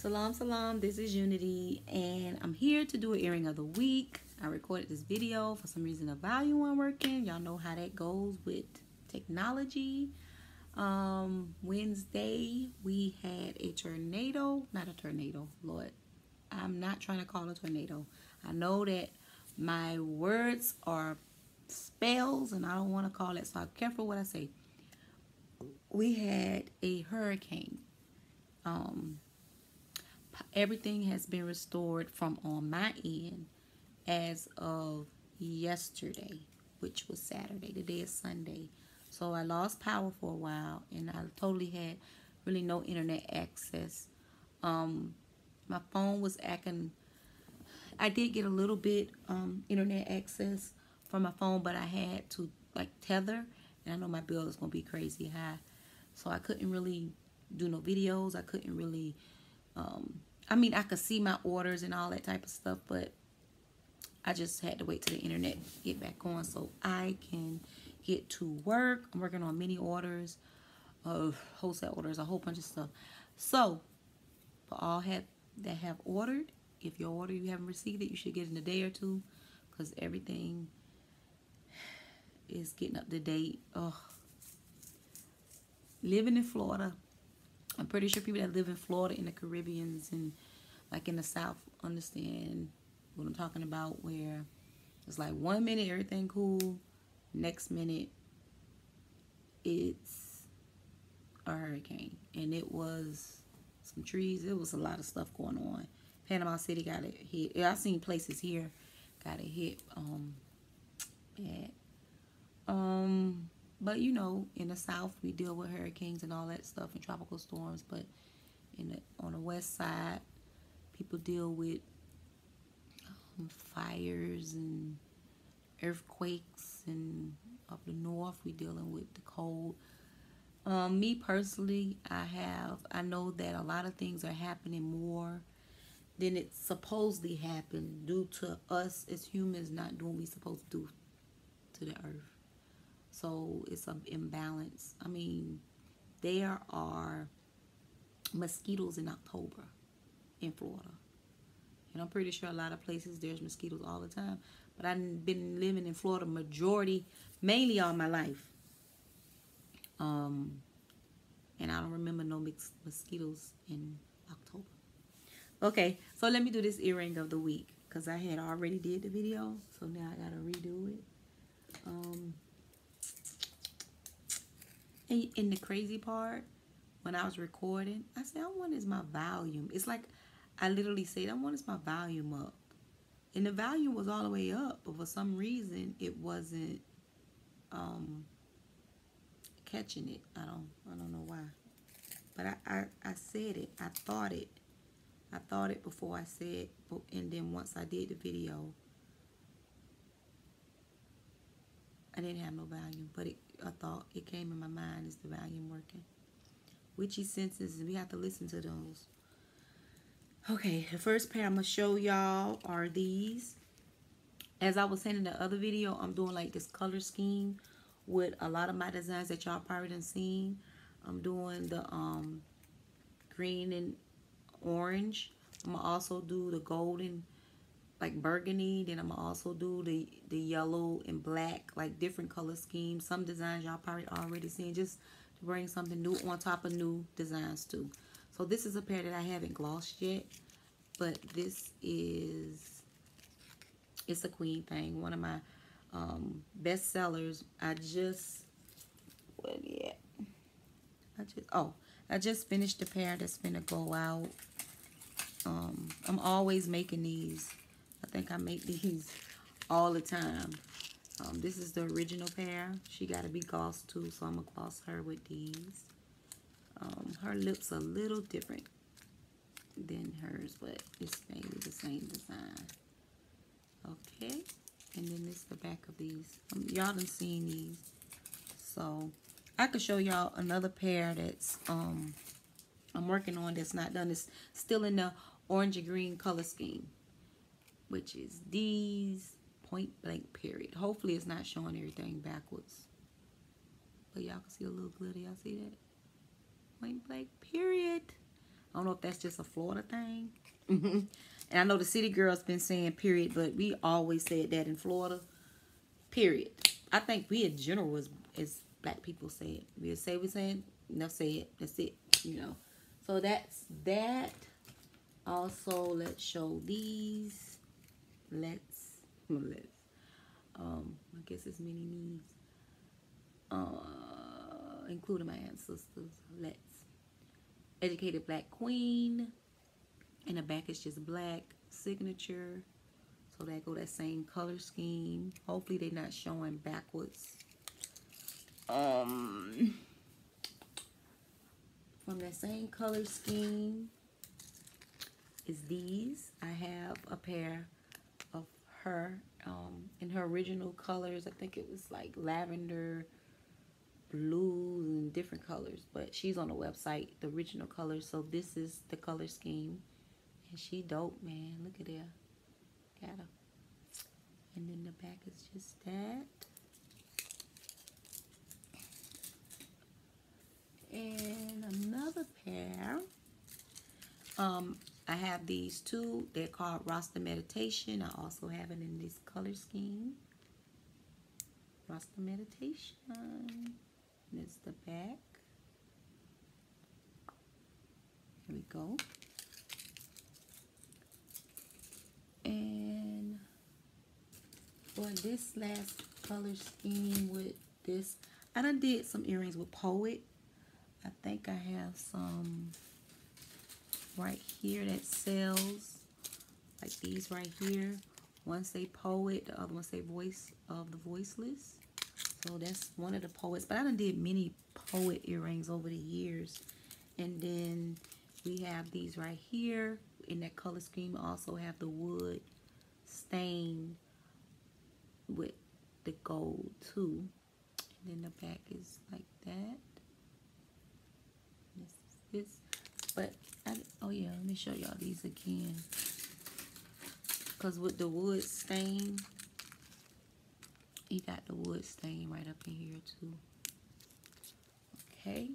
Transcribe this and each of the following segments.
Salam salam, this is Unity and I'm here to do an earring of the week. I recorded this video. For some reason the volume wasn't working. Y'all know how that goes with technology. Wednesday we had a tornado. Not a tornado, Lord. I'm not trying to call it a tornado. I know that my words are spells and I don't want to call it, so I'm careful what I say. We had a hurricane. Everything has been restored from on my end as of yesterday, which was Saturday. Today is Sunday. So I lost power for a while and I totally had really no internet access. My phone was acting. I did get a little bit internet access from my phone, but I had to like tether, and I know my bill is gonna be crazy high, so I couldn't really do no videos. I couldn't really I mean, I could see my orders and all that type of stuff, but I just had to wait till the internet get back on so I can get to work. I'm working on many orders of wholesale orders, a whole bunch of stuff. So for all that have ordered, if your order you haven't received it, you should get it in a day or two, because everything is getting up to date. Living in Florida, I'm pretty sure people that live in Florida, in the Caribbeans, and like in the South understand what I'm talking about, where it's like 1 minute everything cool, next minute it's a hurricane. And it was some trees, it was a lot of stuff going on. Panama City got it hit. I seen places here got it hit bad. But you know, in the South we deal with hurricanes and all that stuff and tropical storms, but on the west side people deal with fires and earthquakes, and up the north we dealing with the cold. Me personally, I know that a lot of things are happening more than it supposedly happened due to us as humans not doing what we supposed to do to the earth. So it's an imbalance. I mean, there are mosquitoes in October in Florida. And I'm pretty sure a lot of places there's mosquitoes all the time. But I've been living in Florida mainly all my life. And I don't remember no mosquitoes in October. Okay, so let me do this earring of the week, because I had already did the video. So now I got to redo it. And the crazy part, when I was recording, I said, I want is my volume. It's like I literally said, I want is my volume up. And the volume was all the way up, but for some reason it wasn't catching it. I don't know why. But I said it. I thought it before I said, and then once I did the video, I didn't have no volume, but I thought it came in my mind, is the volume working? Witchy senses, we have to listen to those. Okay, the first pair I'm going to show y'all are these. As I was saying in the other video, I'm doing like this color scheme with a lot of my designs that y'all probably done seen. I'm doing the green and orange. I'm going to also do the golden, like burgundy. Then I'm going to also do the yellow and black, like different color schemes. Some designs y'all probably already seen, just to bring something new on top of new designs too. So this is a pair that I haven't glossed yet, but this is, it's a queen thing. One of my best sellers. I just finished the pair that's gonna go out. I'm always making these. I think I make these all the time. This is the original pair. She got to be glossed too, so I'm gonna gloss her with these. Her lips are a little different than hers, but it's mainly the same design. Okay, and then this is the back of these. Y'all done seen these, so I could show y'all another pair that's I'm working on that's not done. It's still in the orange and green color scheme, which is these point blank period. Hopefully it's not showing everything backwards, but y'all can see a little glitter. Y'all see that? Point blank period. I don't know if that's just a Florida thing. And I know the city girls been saying period, but we always said that in Florida. Period. I think we in general as black people say it. We say we saying, enough say it. That's it. You know. So that's that. Also, let's show these. I guess it's mini me's. Including my ancestors. Let's. Educated Black Queen. And the back is just black. Signature. So that go that same color scheme. Hopefully they're not showing backwards. From that same color scheme is these. I have a pair of her in her original colors. I think it was like lavender, blues, and different colors. But she's on the website, the original colors. So this is the color scheme. And she dope, man. Look at her. Got her. And then the back is just that. And another pair. I have these two. They're called Rasta Meditation. I also have it in this color scheme. Rasta Meditation. And it's the back. Here we go. And for this last color scheme with this, I done did some earrings with Poet. I think I have some right here that sells, like these right here. One say Poet, the other one say Voice of the Voiceless. So that's one of the Poets. But I done did many Poet earrings over the years. And then we have these right here in that color scheme. Also have the wood stain with the gold too. And then the back is like that. This. But oh yeah, let me show y'all these again. Because with the wood stain, you got the wood stain right up in here too. Okay.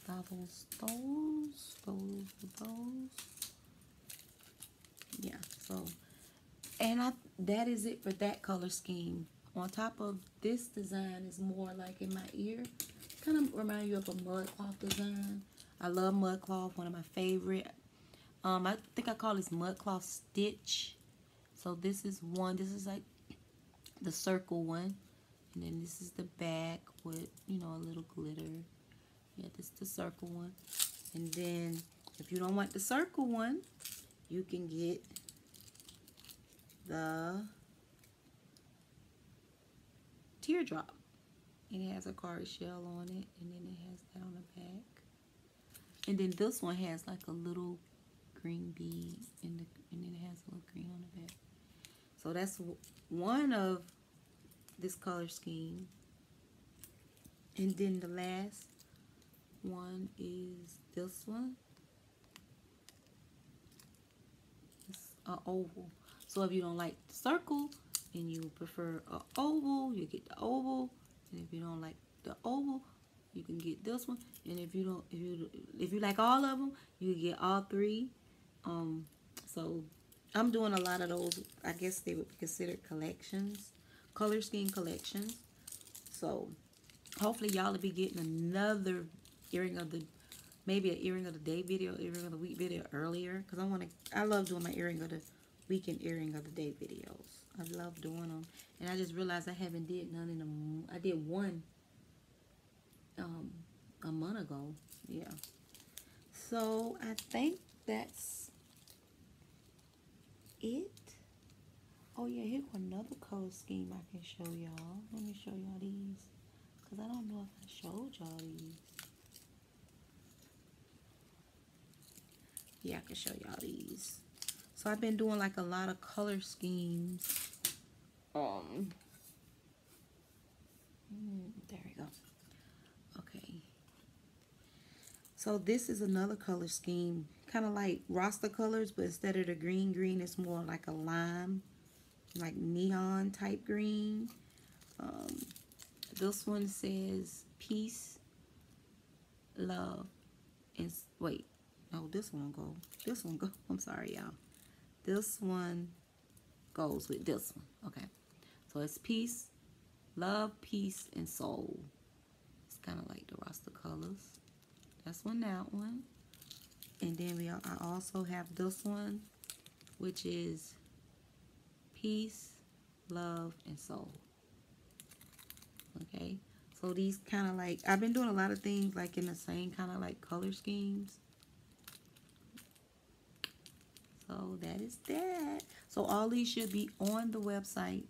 Those. Yeah, so and that is it for that color scheme. On top of this design is more like in my ear. Kind of remind you of a mud cloth design. I love mud cloth, one of my favorite. I think I call this mud cloth stitch. So this is one. This is like the circle one. And then this is the back with, you know, a little glitter. Yeah, this is the circle one. And then if you don't want the circle one, you can get the teardrop. And it has a card shell on it. And then it has that on the back. And then this one has like a little green bead. And then it has a little green on the back. So that's one of this color scheme. And then the last one is this one. It's an oval. So if you don't like the circle and you prefer an oval, you get the oval. And if you don't like the oval, you can get this one. And if you like all of them, you can get all three. So I'm doing a lot of those. I guess they would be considered collections, color scheme collections. So hopefully y'all will be getting another earring of the, maybe an earring of the day video, earring of the week video earlier, because I love doing my earring of the week and earring of the day videos. I love doing them, and I just realized I haven't did none in them. I did one a month ago. Yeah. So I think that's it. Oh yeah, here's another color scheme I can show y'all. Let me show y'all these, because I don't know if I showed y'all these. Yeah, I can show y'all these. So I've been doing like a lot of color schemes. There we go. Okay. So this is another color scheme, kind of like Rasta colors, but instead of the green, it's more like a lime, like neon type green. This one says peace, love, and wait, no, this one go. This one go. I'm sorry, y'all. This one goes with this one. Okay, so it's peace, love, peace, and soul. It's kind of like the roster colors. That's one, that one. And then I also have this one, which is peace, love, and soul. Okay, so these kind of like, I've been doing a lot of things like in the same kind of like color schemes. So that is that. So all these should be on the website.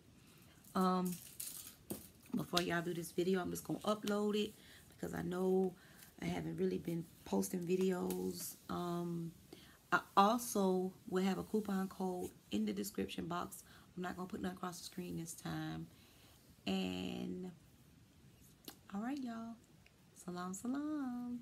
Before y'all do this video, I'm just gonna upload it because I know I haven't really been posting videos. I also will have a coupon code in the description box. I'm not gonna put nothing across the screen this time. And all right, y'all. Salam, salam.